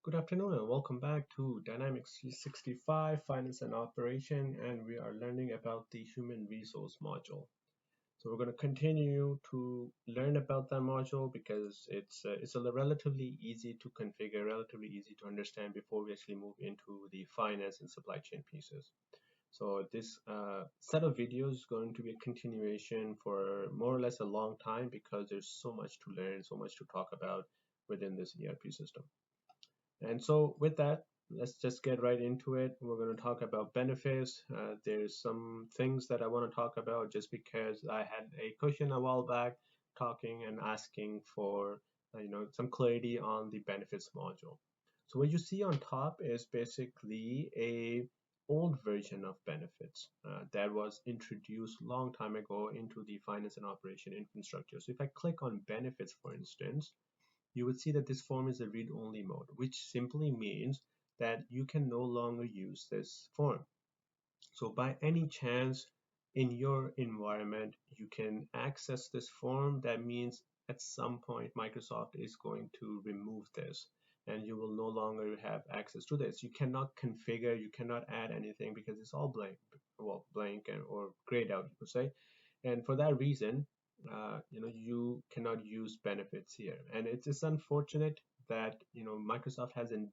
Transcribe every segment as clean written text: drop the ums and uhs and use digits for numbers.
Good afternoon and welcome back to Dynamics 365 Finance and Operation, and we are learning about the Human Resource module. So we're going to continue to learn about that module because it's a relatively easy to configure, relatively easy to understand before we actually move into the finance and supply chain pieces. So this set of videos is going to be a continuation for more or less a long time because there's so much to learn, so much to talk about within this ERP system. And so with that, let's just get right into it. We're going to talk about benefits. There's some things that I want to talk about just because I had a question a while back talking and asking for some clarity on the benefits module. So what you see on top is basically a old version of benefits that was introduced long time ago into the finance and operation infrastructure. So if I click on benefits, for instance, you would see that this form is a read-only mode, which simply means that you can no longer use this form. So by any chance in your environment, you can access this form. That means at some point, Microsoft is going to remove this and you will no longer have access to this. You cannot configure, you cannot add anything because it's all blank, well, blank or grayed out, you could say. And for that reason, you cannot use benefits here. And it's unfortunate that Microsoft hasn't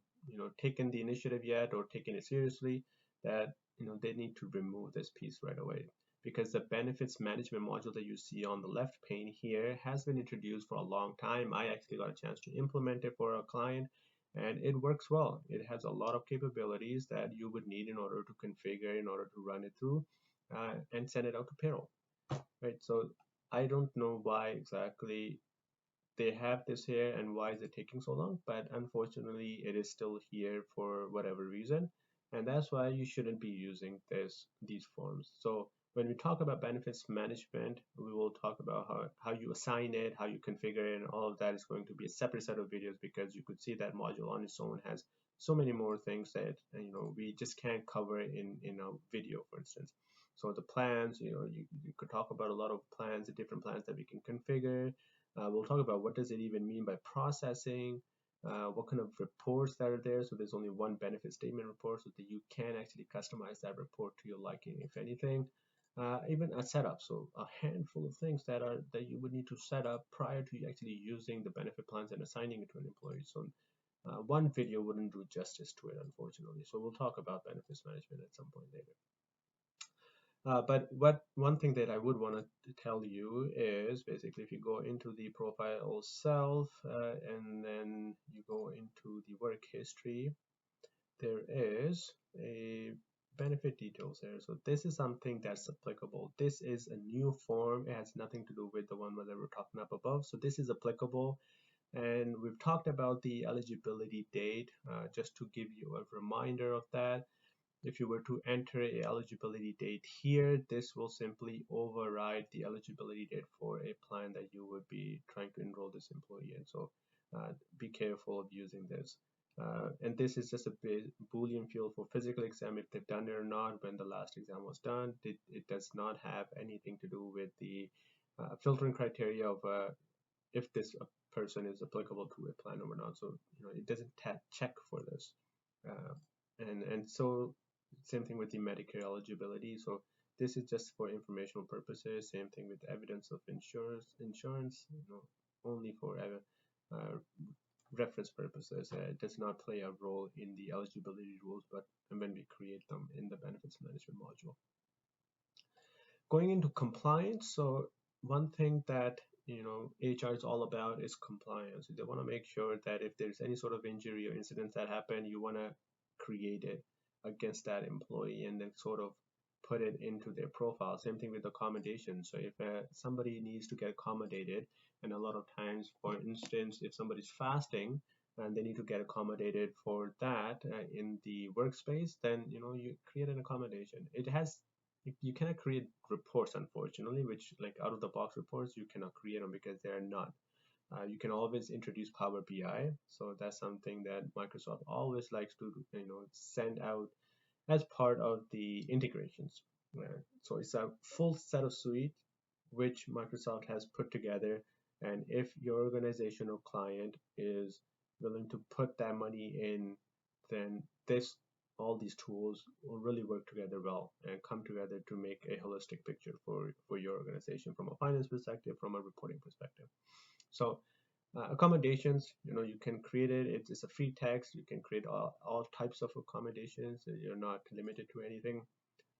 taken the initiative yet or taken it seriously that they need to remove this piece right away, because the benefits management module that you see on the left pane here has been introduced for a long time. I actually got a chance to implement it for a client and it works well. It has a lot of capabilities that you would need in order to configure, in order to run it through and send it out to payroll, right? So I don't know why exactly they have this here and why is it taking so long, but unfortunately it is still here for whatever reason, and that's why you shouldn't be using these forms. So when we talk about benefits management, we will talk about how you assign it, how you configure it, and all of that is going to be a separate set of videos, because you could see that module on its own has so many more things that we just can't cover in a video, for instance. So the plans, you could talk about a lot of plans, the different plans that we can configure. We'll talk about what does it even mean by processing, what kind of reports that are there. So there's only one benefit statement report, so that you can actually customize that report to your liking, if anything. Even a setup, so a handful of things that you would need to set up prior to actually using the benefit plans and assigning it to an employee. So one video wouldn't do justice to it, unfortunately. So we'll talk about benefits management at some point later. But one thing that I would want to tell you is basically if you go into the profile itself and then you go into the work history, there is a benefit details there. So this is something that's applicable. This is a new form. It has nothing to do with the one that we're talking up above. So this is applicable. And we've talked about the eligibility date, just to give you a reminder of that. If you were to enter a eligibility date here, this will simply override the eligibility date for a plan that you would be trying to enroll this employee in. So be careful of using this. And this is just a Boolean field for physical exam, if they've done it or not when the last exam was done. It does not have anything to do with the filtering criteria of if this person is applicable to a plan or not. So it doesn't check for this. Uh, and so same thing with the Medicare eligibility. So this is just for informational purposes. Same thing with evidence of insurance, only for reference purposes. It does not play a role in the eligibility rules, but when we create them in the benefits management module. Going into compliance, so one thing that HR is all about is compliance. They want to make sure that if there's any sort of injury or incidents that happen, you want to create it against that employee and then sort of put it into their profile. Same thing with accommodation. So if somebody needs to get accommodated, and a lot of times, for instance, if somebody's fasting and they need to get accommodated for that in the workspace, then you create an accommodation. It has you cannot create reports, unfortunately, which like out of the box reports you cannot create them because they are not. You can always introduce Power BI, so that's something that Microsoft always likes to send out as part of the integrations. So it's a full set of suite which Microsoft has put together, and if your organization or client is willing to put that money in, then this all these tools will really work together well and come together to make a holistic picture for your organization from a finance perspective, from a reporting perspective. So accommodations, you can create it. It's a free text. You can create all types of accommodations. You're not limited to anything.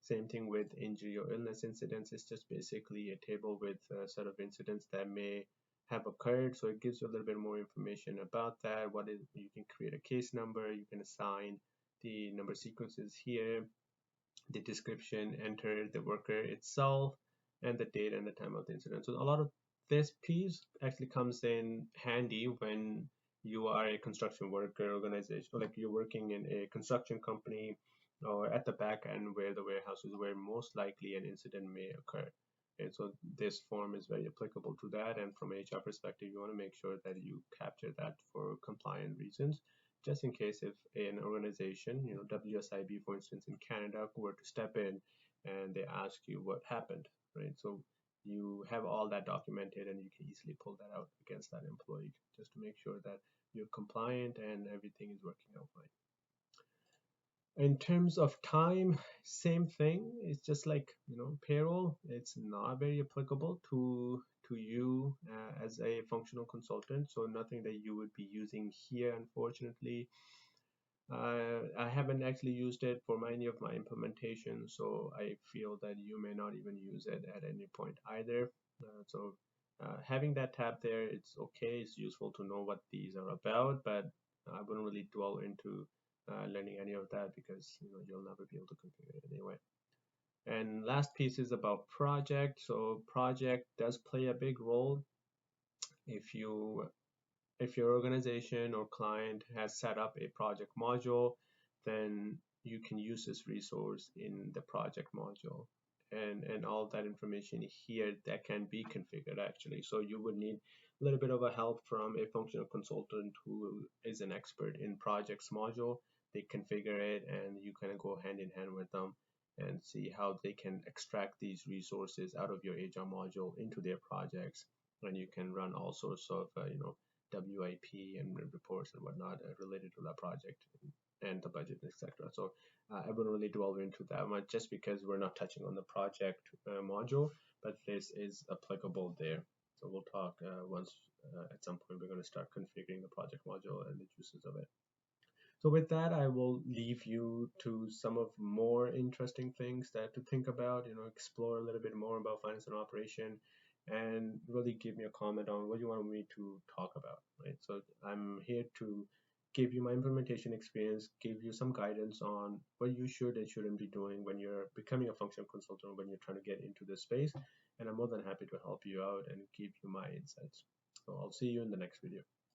Same thing with injury or illness incidents. It's just basically a table with a set of incidents that may have occurred. So it gives you a little bit more information about that. What is, you can create a case number. You can assign the number sequences here, the description, enter the worker itself, and the date and the time of the incident. So a lot of this piece actually comes in handy when you are a construction worker organization, like you're working in a construction company or at the back end where the warehouse is where most likely an incident may occur. And so this form is very applicable to that. And from HR perspective, you want to make sure that you capture that for compliant reasons, just in case if an organization, WSIB, for instance, in Canada, were to step in and they ask you what happened, right? So you have all that documented and you can easily pull that out against that employee just to make sure that you're compliant and everything is working out fine. In terms of time, same thing. It's just like payroll. It's not very applicable to you as a functional consultant. So nothing that you would be using here, unfortunately. I haven't actually used it for any of my implementations, so I feel that you may not even use it at any point either. So having that tab there, it's okay. It's useful to know what these are about, but I wouldn't really dwell into learning any of that because you'll never be able to configure it anyway. And last piece is about project. So project does play a big role. If your organization or client has set up a project module, then you can use this resource in the project module, and all that information here that can be configured actually. So you would need a little bit of a help from a functional consultant who is an expert in projects module. They configure it and you kind of go hand in hand with them and see how they can extract these resources out of your HR module into their projects, and you can run all sorts of WIP and reports and whatnot related to that project and the budget, etc. So I wouldn't really dwell into that much just because we're not touching on the project module, but this is applicable there. So we'll talk once at some point we're going to start configuring the project module and the uses of it. So with that, I will leave you to some of more interesting things that to think about, explore a little bit more about finance and operation, and really give me a comment on what you want me to talk about, right? So I'm here to give you my implementation experience, give you some guidance on what you should and shouldn't be doing when you're becoming a functional consultant, when you're trying to get into this space. And I'm more than happy to help you out and give you my insights. So I'll see you in the next video.